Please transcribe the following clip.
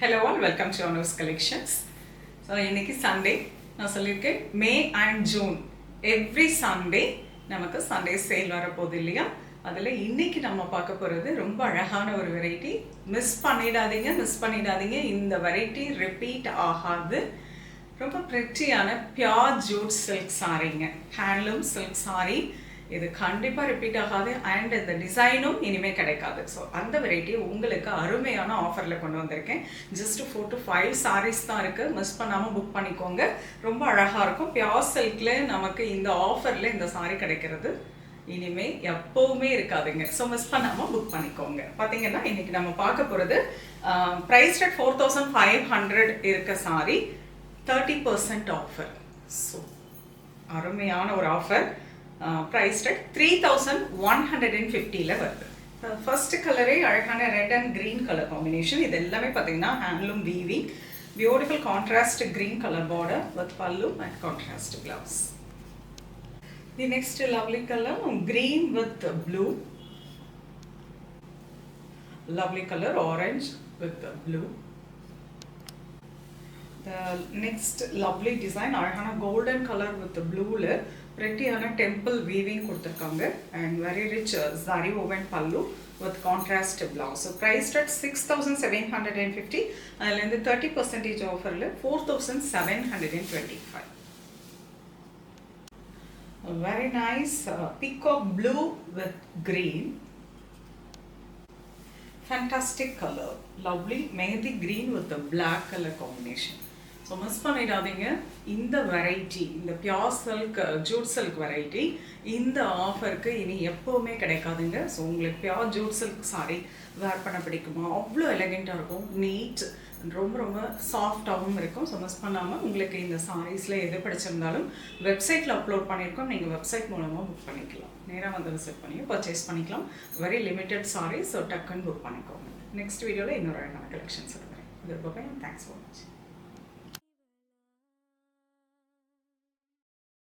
Hello and welcome to Anu's Collections. So இன்னைக்கு Sunday நான் சொல்லியிருக்கேன் May and June every Sunday நமக்கு Sunday sale வரப்போகுது இல்லையா. அதில் இன்னைக்கு நம்ம பார்க்க போகிறது ரொம்ப அழகான ஒரு வெரைட்டி. மிஸ் பண்ணிடாதீங்க. இந்த வெரைட்டி ரிப்பீட் ஆகாது. ரொம்ப ப்ரெட்டியான பியோர் ஜூட் சில்க் சாரீங்க, ஹேண்ட்லூம் சில்க் சாரீ. இது கண்டிப்பாக ரிப்பீட் ஆகாது அண்ட் இந்த டிசைனும் இனிமேல் கிடைக்காது. ஸோ அந்த வெரைட்டி உங்களுக்கு அருமையான ஆஃபரில் கொண்டு வந்திருக்கேன். ஜஸ்ட் 4 to 5 சாரீஸ் தான் இருக்குது. மிஸ் பண்ணாமல் புக் பண்ணிக்கோங்க. ரொம்ப அழகாக இருக்கும். பியோர் சில்கில் நமக்கு இந்த ஆஃபரில் இந்த சாரீ கிடைக்கிறது இனிமேல் எப்போவுமே இருக்காதுங்க. ஸோ மிஸ் பண்ணாமல் புக் பண்ணிக்கோங்க. பார்த்தீங்கன்னா இன்றைக்கி நம்ம பார்க்க போகிறது ப்ரைஸ் ரேட் 4500 இருக்க சாரீ 30% ஆஃபர். ஸோ அருமையான ஒரு ஆஃபர். ப்ரைஸ் ரேட் 3150 வருது. ஃபர்ஸ்ட் கலரே அழகான red and green colour combination. இது எல்லாமே பார்த்தீங்கன்னா handloom weaving. Beautiful contrast green colour border with pallu and contrast blouse. The next lovely colour green with blue. Lovely colour orange with blue. The next lovely design அழகான golden colour with ப்ளூவில் ப்ரெட்டியான temple weaving கொடுத்துருக்காங்க and very rich zari woven pallu with contrast blouse. Price rate 6750. அதுலேருந்து 30% ஆஃபரில் 4725. Very nice peacock blue with green. Fantastic color, lovely mehndi green with the black color combination. So miss பண்ணிடாதீங்க இந்த variety, இந்த pure silk Jude silk variety இந்த ஆஃபருக்கு இனி எப்போவுமே கிடைக்காதுங்க. So உங்களுக்கு பியோர் ஜூட் சில்க் சாரீ வேர் பண்ண பிடிக்குமா? அவ்வளோ எலகெண்ட்டாக இருக்கும், நீட், ரொம்ப ரொம்ப சாஃப்டாகவும் இருக்கும். ஸோ மிஸ் பண்ணாமல் உங்களுக்கு இந்த சாரீஸில் எது பிடிச்சிருந்தாலும் வெப்சைட்டில் அப்லோட் பண்ணியிருக்கோம். நீங்கள் வெப்சைட் மூலமாக புக் பண்ணிக்கலாம். நேராக வந்து விசிட் பண்ணி பர்ச்சேஸ் பண்ணிக்கலாம். Very limited sarees. ஸோ டக்குன்னு புக் பண்ணிக்கோங்க. நெக்ஸ்ட் வீடியோவில் இன்னொரு அழகான கலெக்ஷன்ஸ் இருக்கிறேன். இது தேங்க்ஸ் ஃபார் வாட்சிங்.